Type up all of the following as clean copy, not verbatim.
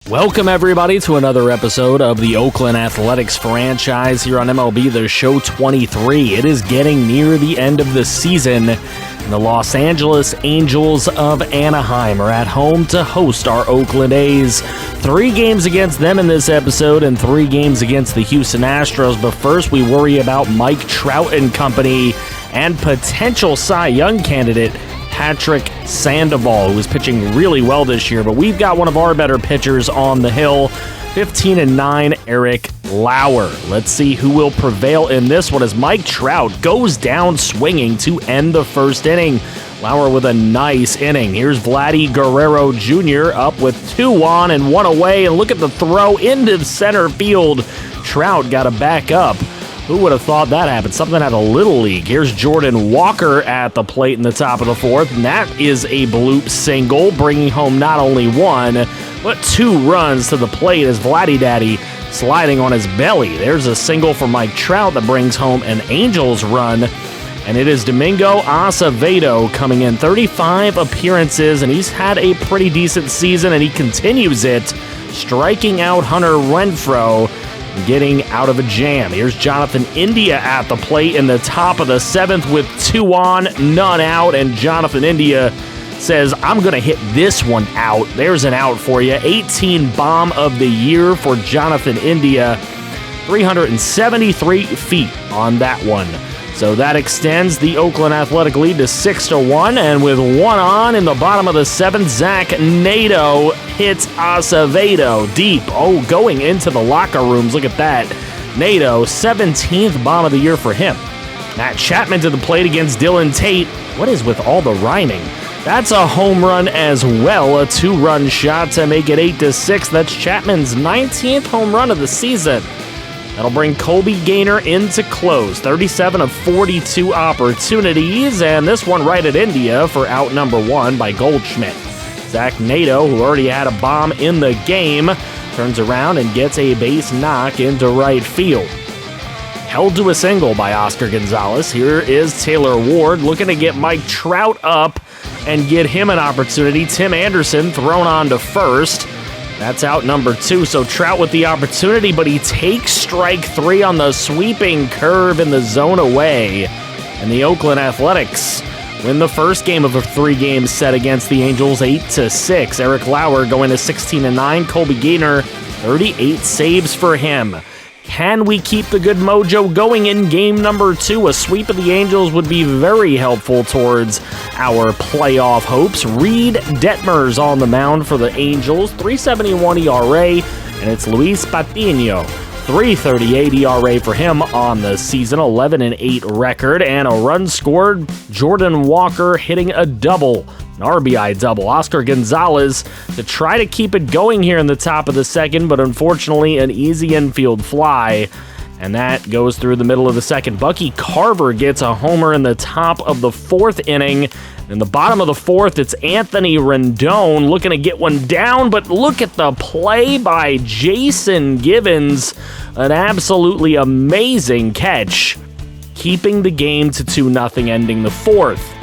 Welcome, everybody, to another episode of the Oakland Athletics franchise here on MLB the Show 23. It is getting near the end of the season, and the Los Angeles Angels of Anaheim are at home to host our Oakland A's. 3 games against them in this episode and 3 games against the Houston Astros, but first we worry about Mike Trout and company and potential Cy Young candidate Patrick Sandoval, who is pitching really well this year, but we've got one of our better pitchers on the hill, 15-9 Eric Lauer. Let's see who will prevail in this one as Mike Trout goes down swinging to end the first inning. Lauer with a nice inning. Here's Vladdy Guerrero Jr. up with 2 on and 1 away, and look at the throw into center field. Trout got to back up. Who would have thought that happened? Something out of Little League. Here's Jordan Walker at the plate in the top of the 4th, and that is a bloop single, bringing home not only 1, but 2 runs to the plate as Vladdy Daddy sliding on his belly. There's a single for Mike Trout that brings home an Angels run, and it is Domingo Acevedo coming in. 35 appearances, and he's had a pretty decent season, and he continues it, striking out Hunter Renfroe, getting out of a jam. Here's Jonathan India at the plate in the top of the 7th with 2 on, none out, and Jonathan India says, I'm going to hit this one out. There's an out for you. 18 bomb of the year for Jonathan India. 373 feet on that one. So that extends the Oakland Athletic lead to 6-1, and with 1 on in the bottom of the 7th, Zach Nato hits Acevedo deep. Oh, going into the locker rooms. Look at that. Nato, 17th bomb of the year for him. Matt Chapman to the plate against Dylan Tate. What is with all the rhyming? That's a home run as well, a 2-run shot to make it 8-6. That's Chapman's 19th home run of the season. That'll bring Colby Gaynor in to close. 37 of 42 opportunities, and this one right at India for out number 1 by Goldschmidt. Zach Nato, who already had a bomb in the game, turns around and gets a base knock into right field. Held to a single by Oscar Gonzalez. Here is Taylor Ward looking to get Mike Trout up and get him an opportunity. Tim Anderson thrown on to first. That's out number 2, so Trout with the opportunity, but he takes strike 3 on the sweeping curve in the zone away. And the Oakland Athletics win the first game of a 3-game set against the Angels 8-6. Eric Lauer going to 16-9. Colby Gaynor, 38 saves for him. Can we keep the good mojo going in game number 2? A sweep of the Angels would be very helpful towards our playoff hopes. Reed Detmers on the mound for the Angels, 3.71 ERA, and it's Luis Patino, 3.38 ERA for him on the season, 11-8 record, and a run scored. Jordan Walker hitting a double. An RBI double. Oscar Gonzalez to try to keep it going here in the top of the 2nd, but unfortunately an easy infield fly, and that goes through the middle of the 2nd. Bucky Carver gets a homer in the top of the 4th inning. In the bottom of the 4th, it's Anthony Rendon looking to get one down, but look at the play by Jason Givens. An absolutely amazing catch, keeping the game to 2-0, ending the 4th.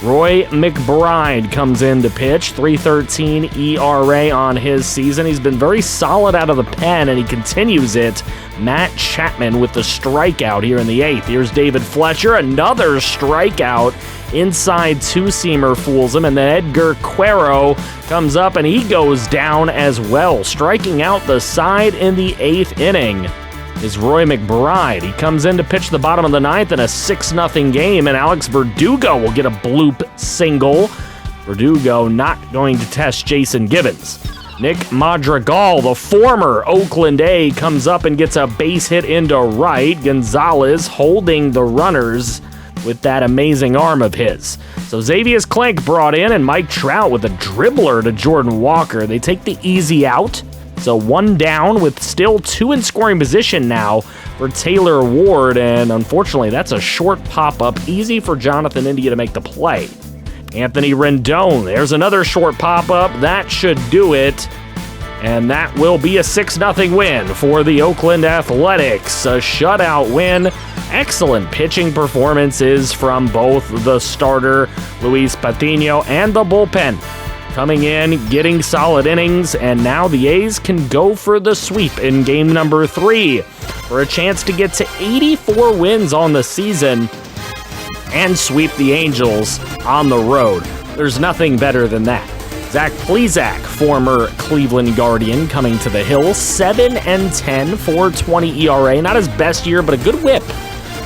Roy McBride comes in to pitch, 3.13 ERA on his season. He's been very solid out of the pen, and he continues it. Matt Chapman with the strikeout here in the 8th. Here's David Fletcher, another strikeout. Inside 2-seamer fools him, and then Edgar Cuero comes up, and he goes down as well. Striking out the side in the 8th inning is Roy McBride. He comes in to pitch the bottom of the 9th in a 6-0 game, and Alex Verdugo will get a bloop single. Verdugo not going to test Jason Givens. Nick Madrigal, the former Oakland A, comes up and gets a base hit into right. Gonzalez holding the runners with that amazing arm of his. So Xavier Clink brought in, and Mike Trout with a dribbler to Jordan Walker. They take the easy out. So 1 down with still 2 in scoring position now for Taylor Ward, and unfortunately that's a short pop-up, easy for Jonathan India to make the play. Anthony Rendon, there's another short pop-up, that should do it, and that will be a 6-0 win for the Oakland Athletics. A shutout win. Excellent pitching performances from both the starter, Luis Patino, and the bullpen. coming in, getting solid innings, and now the A's can go for the sweep in game number 3 for a chance to get to 84 wins on the season and sweep the Angels on the road. There's nothing better than that. Zach Plesac, former Cleveland Guardian, coming to the hill, 7-10, 4.20 ERA. Not his best year, but a good whip.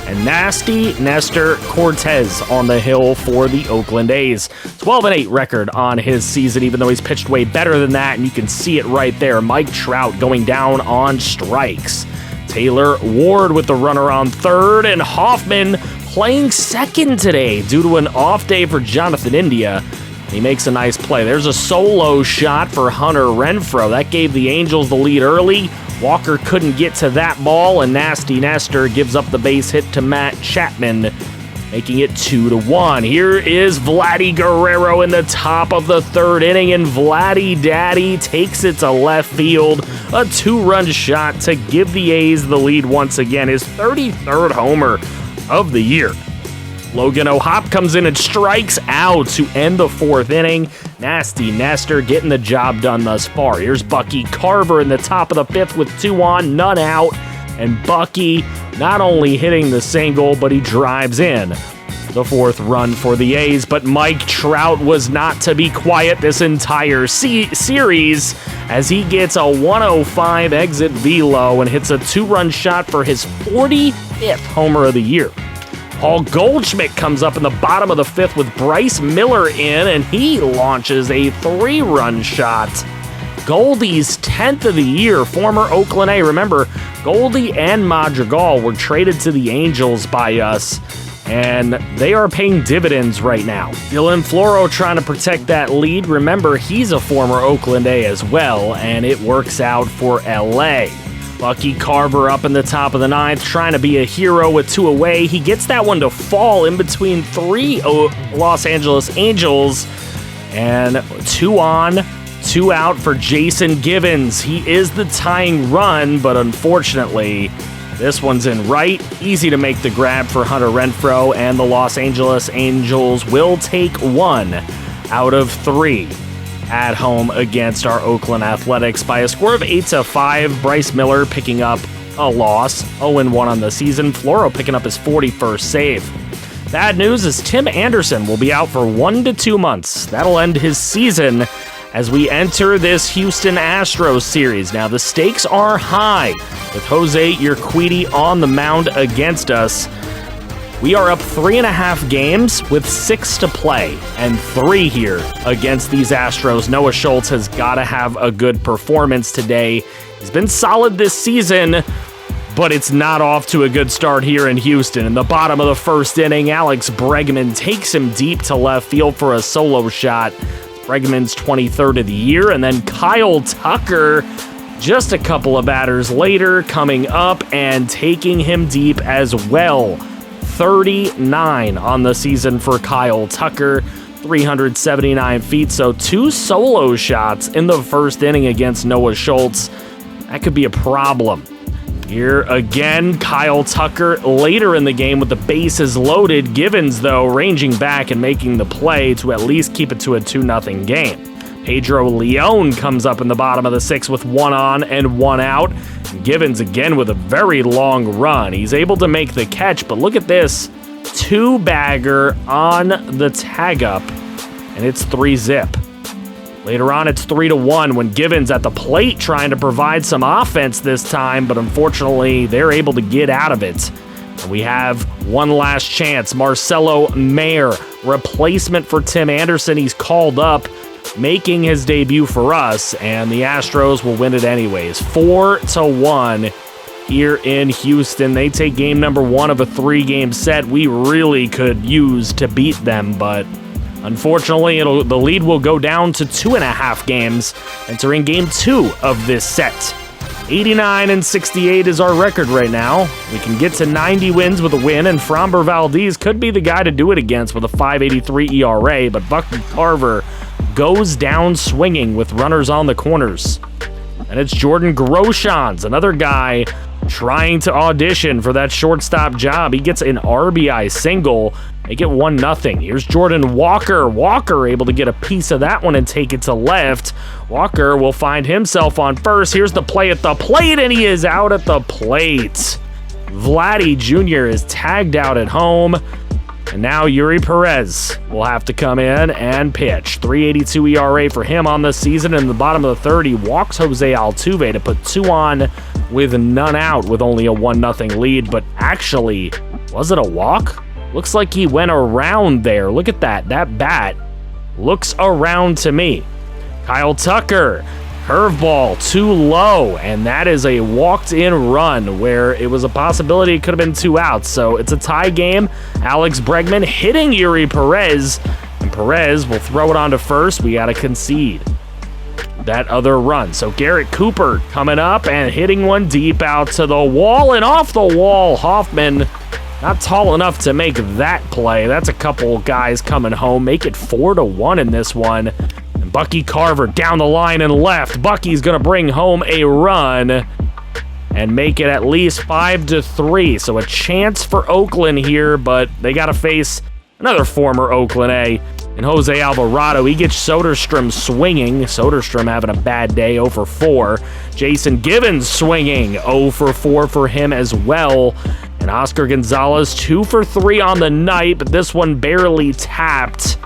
And nasty Nestor Cortez on the hill for the Oakland A's. 12-8 record on his season, even though he's pitched way better than that, and you can see it right there. Mike Trout going down on strikes. Taylor Ward with the runner on third, and Hoffman playing second today due to an off day for Jonathan India. He makes a nice play. There's a solo shot for Hunter Renfroe. That gave the Angels the lead early. Walker couldn't get to that ball, and Nasty Nestor gives up the base hit to Matt Chapman, making it 2-1. Here is Vladdy Guerrero in the top of the third inning, and Vladdy Daddy takes it to left field. A 2-run shot to give the A's the lead once again, his 33rd homer of the year. Logan O'Hoppe comes in and strikes out to end the 4th inning. Nasty Nestor getting the job done thus far. Here's Bucky Carver in the top of the 5th with 2 on, none out. And Bucky not only hitting the single, but he drives in the 4th run for the A's. But Mike Trout was not to be quiet this entire series as he gets a 105 exit velo and hits a 2-run shot for his 45th homer of the year. Paul Goldschmidt comes up in the bottom of the 5th with Bryce Miller in, and he launches a 3-run shot. Goldie's 10th of the year, former Oakland A. Remember, Goldie and Madrigal were traded to the Angels by us, and they are paying dividends right now. Dylan Floro trying to protect that lead. Remember, he's a former Oakland A as well, and it works out for LA. Bucky Carver up in the top of the 9th, trying to be a hero with 2 away. He gets that one to fall in between 3 Los Angeles Angels. And 2 on, 2 out for Jason Givens. He is the tying run, but unfortunately, this one's in right. Easy to make the grab for Hunter Renfroe, and the Los Angeles Angels will take 1 out of 3. At home against our Oakland Athletics by a score of 8-5. Bryce Miller picking up a loss, 0-1 on the season. Floro picking up his 41st save. Bad news is Tim Anderson will be out for 1 to 2 months. That'll end his season as we enter this Houston Astros series. Now the stakes are high with Jose Urquidy on the mound against us. We are up 3.5 games with 6 to play, and 3 here against these Astros. Noah Schultz has got to have a good performance today. He's been solid this season, but it's not off to a good start here in Houston. In the bottom of the 1st inning, Alex Bregman takes him deep to left field for a solo shot. Bregman's 23rd of the year, and then Kyle Tucker, just a couple of batters later, coming up and taking him deep as well. 39 on the season for Kyle Tucker, 379 feet, so 2 solo shots in the 1st inning against Noah Schultz. That could be a problem. Here again, Kyle Tucker later in the game with the bases loaded. Givens, though, ranging back and making the play to at least keep it to a 2-0 game. Pedro Leon comes up in the bottom of the 6th with 1 on and 1 out. Givens again with a very long run. He's able to make the catch, but look at this. 2-bagger on the tag up, and it's 3-zip. Later on, it's 3-1 when Givens at the plate trying to provide some offense this time, but unfortunately, they're able to get out of it. And we have one last chance. Marcelo Mayer, replacement for Tim Anderson. He's called up, making his debut for us, and the Astros will win it anyways. 4-1 here in Houston. They take game number 1 of a 3-game set. We really could use to beat them, but unfortunately, the lead will go down to 2.5 games, entering game 2 of this set. 89-68 is our record right now. We can get to 90 wins with a win, and Framber Valdez could be the guy to do it against with a 5.83 ERA, but Bucky Carver goes down swinging with runners on the corners. And it's Jordan Groshans, another guy trying to audition for that shortstop job. He gets an RBI single, Make it 1-0. Here's Jordan Walker. Walker able to get a piece of that one and take it to left. Walker will find himself on first. Here's the play at the plate, and he is out at the plate. Vladdy Jr. is tagged out at home. And now Yuri Perez will have to come in and pitch. 3.82 ERA for him on the season. In the bottom of the third, he walks Jose Altuve to put 2 on with none out with only a 1-0 lead. But actually, was it a walk? Looks like he went around there. Look at that. That bat looks around to me. Kyle Tucker. Curveball too low, and that is a walked-in run where it was a possibility it could have been 2 outs. So it's a tie game. Alex Bregman hitting Yuri Perez, and Perez will throw it on to first. We got to concede that other run. So Garrett Cooper coming up and hitting one deep out to the wall and off the wall. Hoffman not tall enough to make that play. That's a couple guys coming home. Make it 4-1 in this one. Bucky Carver down the line and left. Bucky's going to bring home a run and make it at least 5-3. So a chance for Oakland here, but they got to face another former Oakland A and Jose Alvarado. He gets Soderstrom swinging. Soderstrom having a bad day, 0 for 4. Jason Givens swinging, 0 for 4 for him as well. And Oscar Gonzalez, 2 for 3 on the night, but this one barely tapped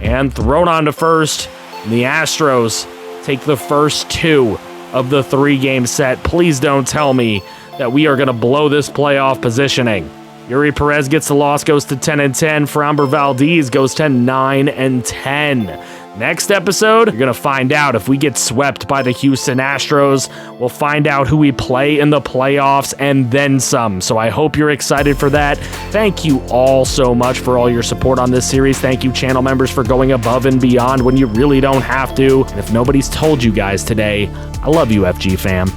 and thrown on to first. The Astros take the first 2 of the 3-game set. Please don't tell me that we are going to blow this playoff positioning. Yuri Perez gets the loss, goes to 10-10. Framber Valdez goes to 9-10. Next episode, you're going to find out if we get swept by the Houston Astros. We'll find out who we play in the playoffs and then some. So I hope you're excited for that. Thank you all so much for all your support on this series. Thank you, channel members, for going above and beyond when you really don't have to. And if nobody's told you guys today, I love you, FG fam.